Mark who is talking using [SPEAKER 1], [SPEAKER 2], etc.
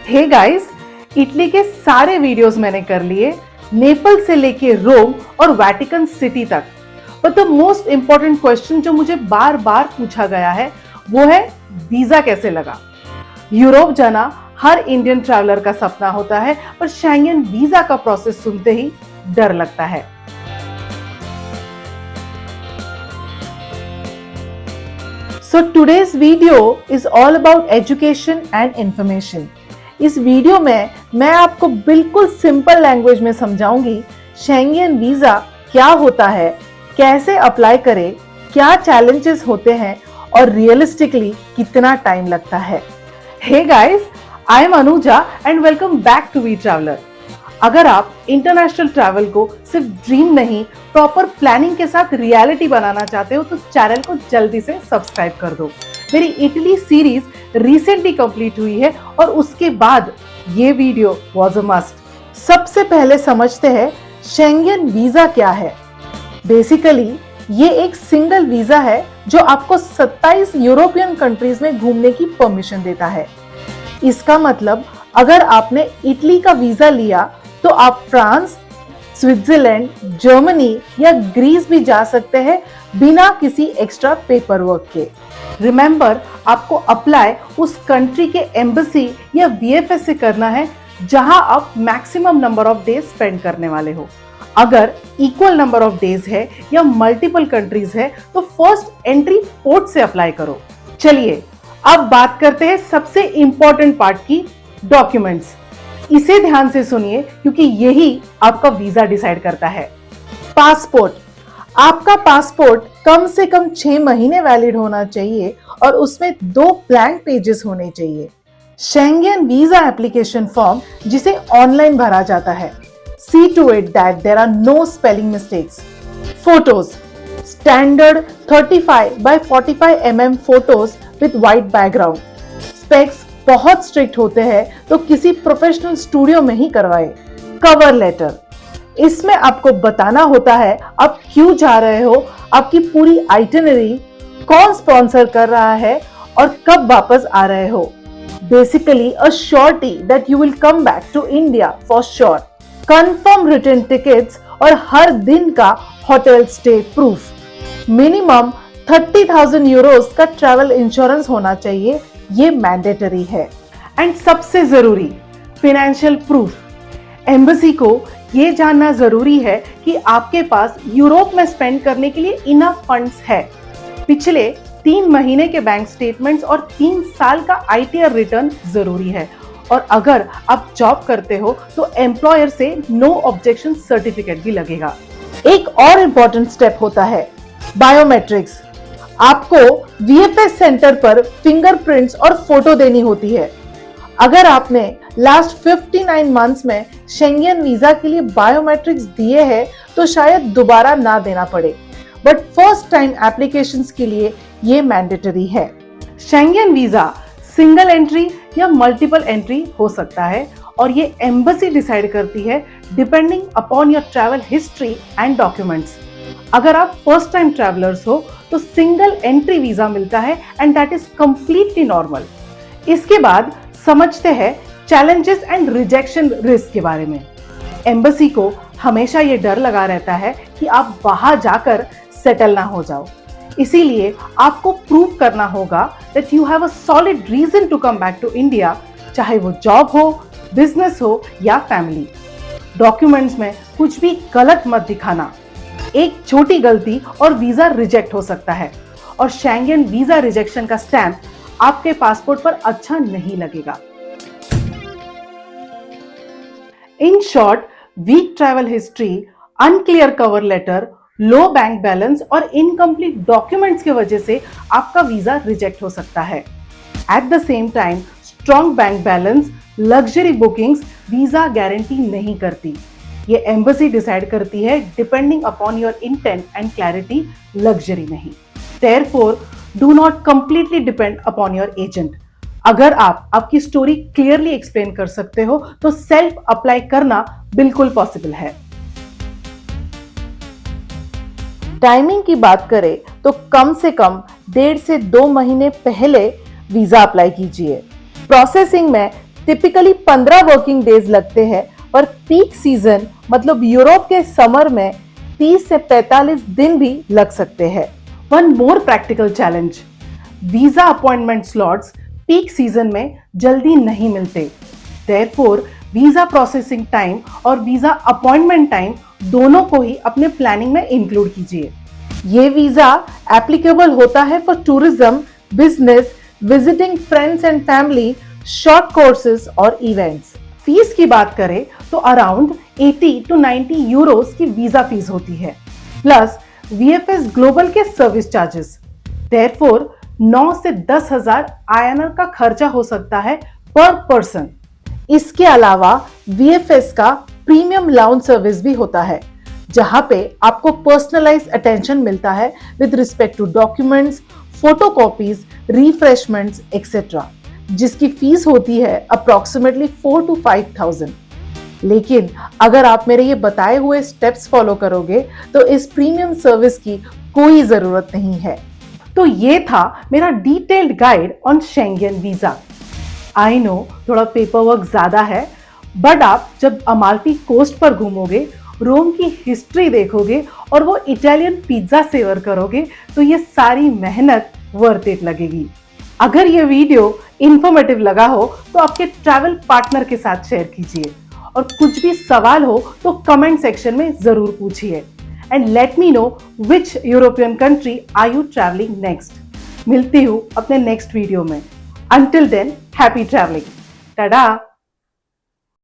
[SPEAKER 1] Hey guys, Italy के सारे videos मैंने कर लिए, नेपल से लेके रोम और वेटिकन सिटी तक। But the most important question जो मुझे बार बार पूछा गया है वो है वीजा कैसे लगा। यूरोप जाना हर इंडियन ट्रैवलर का सपना होता है, पर शेंगेन वीजा का प्रोसेस सुनते ही डर लगता है। So today's video is all about education and information. इस वीडियो में मैं आपको बिल्कुल सिंपल लैंग्वेज में समझाऊंगी शेंगेन वीजा क्या होता है, कैसे अप्लाई करें, क्या चैलेंजेस होते हैं और रियलिस्टिकली कितना टाइम लगता है। Hey guys, I am Anuja and welcome back to We Traveller. अगर आप इंटरनेशनल ट्रैवल को सिर्फ ड्रीम नहीं, प्रॉपर प्लानिंग के साथ रियलिटी बनाना चाहते हो तो चैनल को जल्दी से सब्सक्राइब कर दो। मेरी इटली सीरीज रिसेंटली कंप्लीट हुई है और उसके बाद ये वीडियो वाज अ मस्ट। सबसे पहले समझते हैं शेंगेन वीजा क्या है। बेसिकली ये एक सिंगल वीजा है जो आपको 27 यूरोपियन कंट्रीज में घूमने की परमिशन देता है। इसका मतलब अगर आपने इटली का वीजा लिया तो आप फ्रांस, स्विट्जरलैंड, जर्मनी या ग्रीस भी जा सकते हैं बिना किसी एक्स्ट्रा पेपर वर्क के। रिमेंबर, आपको अप्लाई उस कंट्री के एम्बेसी या वीएफएस से करना है जहां आप maximum number of days spend करने वाले हो। अगर इक्वल नंबर ऑफ डेज है या मल्टीपल कंट्रीज है तो फर्स्ट एंट्री पोर्ट से अप्लाई करो। चलिए अब बात करते हैं सबसे इंपॉर्टेंट पार्ट की, डॉक्यूमेंट्स। इसे ध्यान से सुनिए क्योंकि यही आपका वीजा डिसाइड करता है। पासपोर्ट। आपका पासपोर्ट कम से कम 6 महीने वैलिड होना चाहिए और उसमें 2 ब्लैंक पेजेस होने चाहिए। शेंगेन वीजा एप्लीकेशन फॉर्म जिसे ऑनलाइन भरा जाता है। See to it that there are no spelling mistakes. Photos. Standard 35 by 45 mm photos with white background. Specs बहुत स्ट्रिक्ट होते हैं तो किसी प्रोफेशनल स्टूडियो में ही करवाएं। Cover letter. इसमें आपको बताना होता है आप क्यों जा रहे हो, आपकी पूरी आइटिनरी, कौन स्पॉन्सर कर रहा है और कब वापस आ रहे हो। Basically a surety that you will come back to India for sure. Confirm return tickets और हर दिन का hotel stay proof. Minimum 30,000 euros का ट्रैवल इंश्योरेंस होना चाहिए, ये मैंडेटरी है। एंड सबसे जरूरी, फाइनेंशियल प्रूफ। एम्बेसी को ये जानना जरूरी है कि आपके पास यूरोप में स्पेंड करने के लिए इनफ फंड्स है। पिछले 3 महीने के बैंक स्टेटमेंट्स और 3 साल का आईटीआर रिटर्न जरूरी है। और अगर आप जॉब करते हो तो एम्प्लॉयर से नो ऑब्जेक्शन सर्टिफिकेट भी लगेगा। एक और इंपॉर्टेंट स्टेप होता है बायोमेट्रिक्स। आपको वीएफएस सेंटर पर फिंगरप्रिंट्स और फोटो देनी होती है। अगर आपने लास्ट 59 मंथ्स में शेंगेन वीजा के लिए बायोमेट्रिक्स दिए हैं तो शायद दोबारा ना देना पड़े, बट फर्स्ट टाइम एप्लीकेशंस के लिए ये मैंडेटरी है। शेंगेन वीजा सिंगल एंट्री या मल्टीपल एंट्री हो सकता है और ये एम्बेसी डिसाइड करती है depending upon your travel history and documents. अगर आप फर्स्ट टाइम ट्रैवलर्स हो तो सिंगल एंट्री वीजा मिलता है and that is completely normal. इसके बाद समझते हैं चैलेंजेस एंड रिजेक्शन रिस्क के बारे में। एम्बेसी को हमेशा ये डर लगा रहता है कि आप वहां जाकर सेटल ना हो जाओ, इसीलिए आपको प्रूव करना होगा that you have a solid reason to come back to India, चाहे वो जॉब हो, बिजनेस हो या फैमिली। डॉक्यूमेंट्स में कुछ भी गलत मत दिखाना। एक छोटी गलती और वीजा रिजेक्ट हो सकता है और शेंगेन वीजा रिजेक्शन का स्टैंप आपके पासपोर्ट पर अच्छा नहीं लगेगा। In short, weak travel history, unclear cover letter, low bank balance और इनकम्प्लीट डॉक्यूमेंट्स की वजह से आपका वीजा रिजेक्ट हो सकता है। At the same time, strong bank balance, luxury bookings visa guarantee नहीं करती। ये एम्बेसी डिसाइड करती है depending upon your intent and clarity, luxury नहीं। Therefore do not completely depend upon your agent. अगर आप आपकी स्टोरी क्लियरली एक्सप्लेन कर सकते हो तो सेल्फ अप्लाई करना बिल्कुल पॉसिबल है। टाइमिंग की बात करें तो कम से कम 1.5 से 2 महीने पहले वीजा अप्लाई कीजिए। प्रोसेसिंग में टिपिकली 15 वर्किंग डेज लगते हैं, पर पीक सीजन मतलब यूरोप के समर में 30 से 45 दिन भी लग सकते हैं। One more practical challenge, visa appointment slots peak season में जल्दी नहीं मिलते। देयरफॉर वीजा प्रोसेसिंग टाइम और वीजा अपॉइंटमेंट टाइम दोनों को ही अपने प्लानिंग में इंक्लूड कीजिए। ये वीजा एप्लीकेबल होता है for tourism, business, visiting friends and family, short courses और इवेंट्स। फीस की बात करें तो अराउंड 80 to 90 यूरोस की वीजा फीस होती है, प्लस VFS ग्लोबल के सर्विस चार्जेस। देयरफॉर 9 से 10,000 INR का खर्चा हो सकता है पर पर्सन। इसके अलावा VFS का प्रीमियम लाउंज सर्विस भी होता है, जहां पे आपको पर्सनलाइज्ड अटेंशन मिलता है with respect to documents, photocopies, refreshments etcetera, जिसकी फीस होती है अप्रोक्सीमेटली 4 to 5,000। लेकिन अगर आप मेरे ये बताए हुए स्टेप्स फॉलो करोगे तो इस प्रीमियम सर्विस की कोई जरूरत नहीं है। तो ये था मेरा detailed guide on Schengen visa. I know थोड़ा पेपर वर्क ज्यादा है, बट आप जब अमाल्फी कोस्ट पर घूमोगे, रोम की हिस्ट्री देखोगे और वो इटालियन पिज्जा सेवर करोगे तो ये सारी मेहनत वर्थ इट लगेगी। अगर ये वीडियो इंफॉर्मेटिव लगा हो तो आपके ट्रैवल पार्टनर के साथ शेयर कीजिए, और कुछ भी सवाल हो तो कमेंट सेक्शन में जरूर पूछिए। And let me know which European country are you travelling next. मिलती हूँ अपने नेक्स्ट वीडियो में। Until then, happy traveling. Tada!